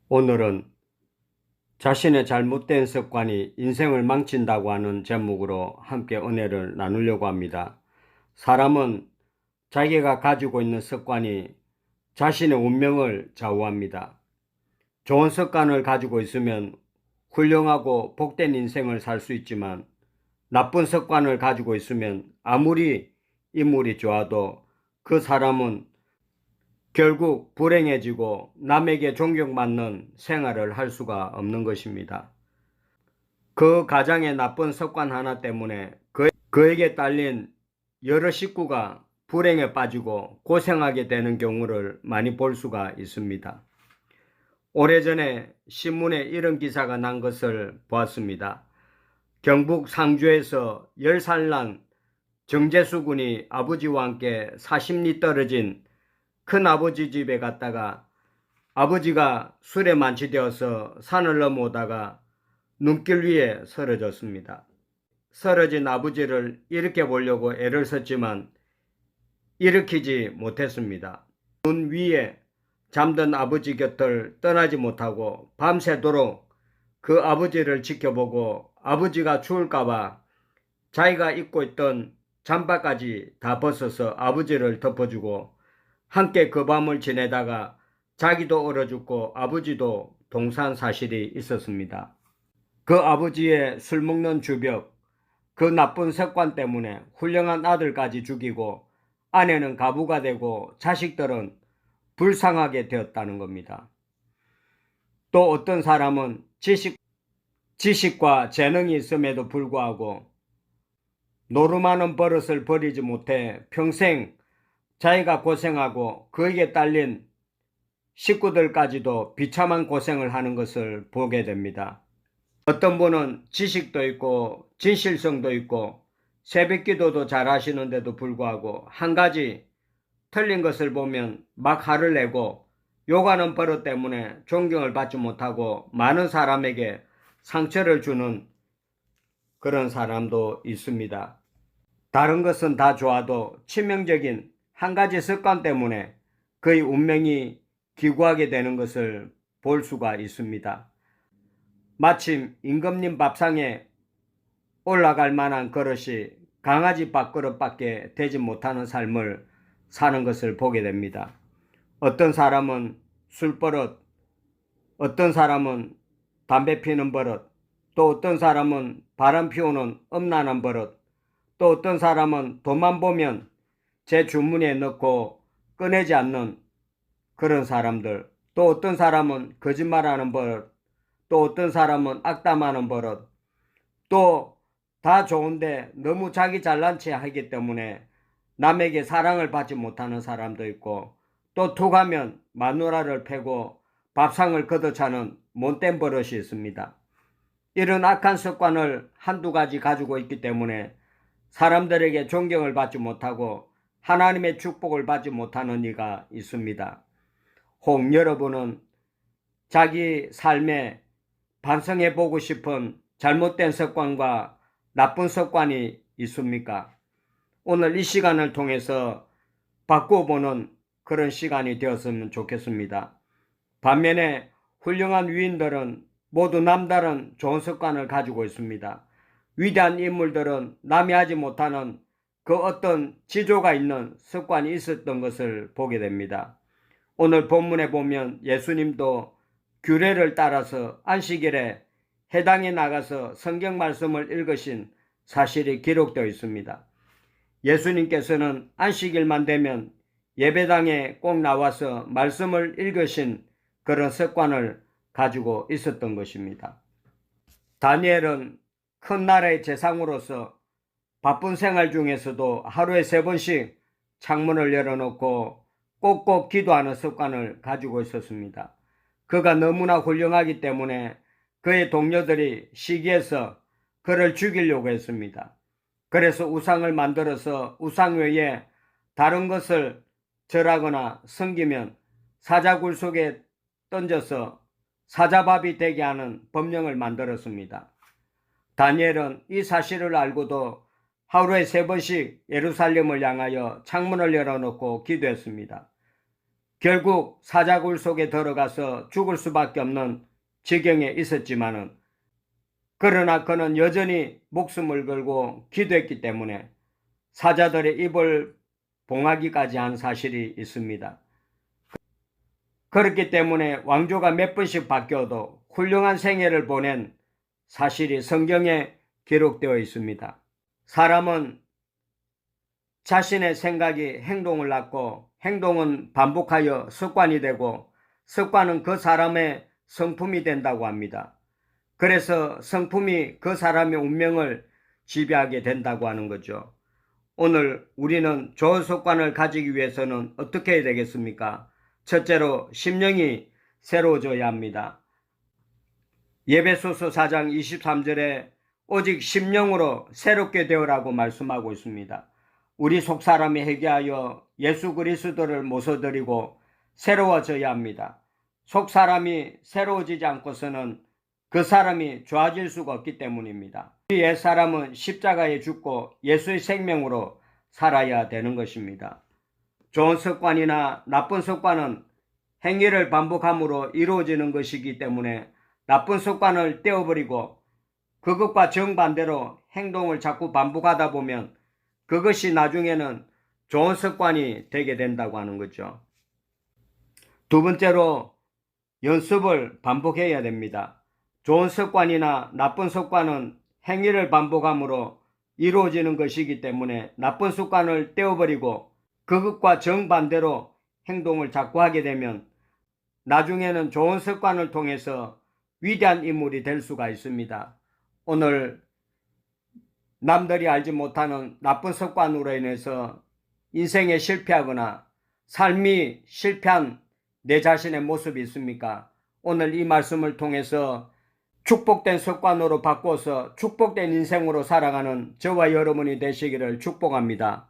오늘은 자신의 잘못된 습관이 인생을 망친다고 하는 제목으로 함께 은혜를 나누려고 합니다. 사람은 자기가 가지고 있는 습관이 자신의 운명을 좌우합니다. 좋은 습관을 가지고 있으면 훌륭하고 복된 인생을 살 수 있지만 나쁜 습관을 가지고 있으면 아무리 인물이 좋아도 그 사람은 결국 불행해지고 남에게 존경받는 생활을 할 수가 없는 것입니다. 그 가장의 나쁜 습관 하나 때문에 그에게 딸린 여러 식구가 불행에 빠지고 고생하게 되는 경우를 많이 볼 수가 있습니다. 오래전에 신문에 이런 기사가 난 것을 보았습니다. 경북 상주에서 10살 난 정재수 군이 아버지와 함께 40리 떨어진 큰아버지 집에 갔다가 아버지가 술에 만취되어서 산을 넘어오다가 눈길 위에 쓰러졌습니다. 쓰러진 아버지를 일으켜 보려고 애를 썼지만 일으키지 못했습니다. 눈 위에 잠든 아버지 곁을 떠나지 못하고 밤새도록 그 아버지를 지켜보고 아버지가 추울까봐 자기가 입고 있던 잠바까지 다 벗어서 아버지를 덮어주고 함께 그 밤을 지내다가 자기도 얼어 죽고 아버지도 동산 사실이 있었습니다. 그 아버지의 술 먹는 주벽, 그 나쁜 습관 때문에 훌륭한 아들까지 죽이고 아내는 가부가 되고 자식들은 불쌍하게 되었다는 겁니다. 또 어떤 사람은 지식과 재능이 있음에도 불구하고 노름하는 버릇을 버리지 못해 평생 자기가 고생하고 그에게 딸린 식구들까지도 비참한 고생을 하는 것을 보게 됩니다. 어떤 분은 지식도 있고 진실성도 있고 새벽기도도 잘 하시는데도 불구하고 한 가지 틀린 것을 보면 막 화를 내고 욕하는 버릇 때문에 존경을 받지 못하고 많은 사람에게 상처를 주는 그런 사람도 있습니다. 다른 것은 다 좋아도 치명적인 한 가지 습관 때문에 그의 운명이 기구하게 되는 것을 볼 수가 있습니다. 마침 임금님 밥상에 올라갈 만한 그릇이 강아지 밥그릇밖에 되지 못하는 삶을 사는 것을 보게 됩니다. 어떤 사람은 술버릇, 어떤 사람은 담배 피우는 버릇, 또 어떤 사람은 바람 피우는 음란한 버릇, 또 어떤 사람은 돈만 보면 제 주머니에 넣고 꺼내지 않는 그런 사람들, 또 어떤 사람은 거짓말하는 버릇, 또 어떤 사람은 악담하는 버릇, 또 다 좋은데 너무 자기 잘난 체 하기 때문에 남에게 사랑을 받지 못하는 사람도 있고, 또 툭 하면 마누라를 패고 밥상을 걷어차는 못된 버릇이 있습니다. 이런 악한 습관을 한두 가지 가지고 있기 때문에 사람들에게 존경을 받지 못하고 하나님의 축복을 받지 못하는 이가 있습니다. 혹 여러분은 자기 삶에 반성해 보고 싶은 잘못된 습관과 나쁜 습관이 있습니까? 오늘 이 시간을 통해서 바꿔보는 그런 시간이 되었으면 좋겠습니다. 반면에 훌륭한 위인들은 모두 남다른 좋은 습관을 가지고 있습니다. 위대한 인물들은 남이 하지 못하는 그 어떤 지조가 있는 습관이 있었던 것을 보게 됩니다. 오늘 본문에 보면 예수님도 규례를 따라서 안식일에 해당에 나가서 성경 말씀을 읽으신 사실이 기록되어 있습니다. 예수님께서는 안식일만 되면 예배당에 꼭 나와서 말씀을 읽으신 그런 습관을 가지고 있었던 것입니다. 다니엘은 큰 나라의 재상으로서 바쁜 생활 중에서도 하루에 3번씩 창문을 열어놓고 꼭꼭 기도하는 습관을 가지고 있었습니다. 그가 너무나 훌륭하기 때문에 그의 동료들이 시기해서 그를 죽이려고 했습니다. 그래서 우상을 만들어서 우상 외에 다른 것을 절하거나 섬기면 사자굴 속에 던져서 사자밥이 되게 하는 법령을 만들었습니다. 다니엘은 이 사실을 알고도 하루에 3번씩 예루살렘을 향하여 창문을 열어놓고 기도했습니다. 결국 사자굴 속에 들어가서 죽을 수밖에 없는 지경에 있었지만은 그러나 그는 여전히 목숨을 걸고 기도했기 때문에 사자들의 입을 봉하기까지 한 사실이 있습니다. 그렇기 때문에 왕조가 몇 번씩 바뀌어도 훌륭한 생애를 보낸 사실이 성경에 기록되어 있습니다. 사람은 자신의 생각이 행동을 낳고 행동은 반복하여 습관이 되고 습관은 그 사람의 성품이 된다고 합니다. 그래서 성품이 그 사람의 운명을 지배하게 된다고 하는 거죠. 오늘 우리는 좋은 습관을 가지기 위해서는 어떻게 해야 되겠습니까? 첫째로 심령이 새로워져야 합니다. 예배소서 4장 23절에 오직 심령으로 새롭게 되어라고 말씀하고 있습니다. 우리 속사람이 회개하여 예수 그리스도를 모셔드리고 새로워져야 합니다. 속사람이 새로워지지 않고서는 그 사람이 좋아질 수가 없기 때문입니다. 우리 옛사람은 십자가에 죽고 예수의 생명으로 살아야 되는 것입니다. 좋은 습관이나 나쁜 습관은 행위를 반복함으로 이루어지는 것이기 때문에 나쁜 습관을 떼어버리고 그것과 정반대로 행동을 자꾸 반복하다 보면 그것이 나중에는 좋은 습관이 되게 된다고 하는 거죠. 두 번째로 연습을 반복해야 됩니다. 좋은 습관이나 나쁜 습관은 행위를 반복함으로 이루어지는 것이기 때문에 나쁜 습관을 떼어버리고 그것과 정반대로 행동을 자꾸 하게 되면 나중에는 좋은 습관을 통해서 위대한 인물이 될 수가 있습니다. 오늘 남들이 알지 못하는 나쁜 습관으로 인해서 인생에 실패하거나 삶이 실패한 내 자신의 모습이 있습니까? 오늘 이 말씀을 통해서 축복된 습관으로 바꿔서 축복된 인생으로 살아가는 저와 여러분이 되시기를 축복합니다.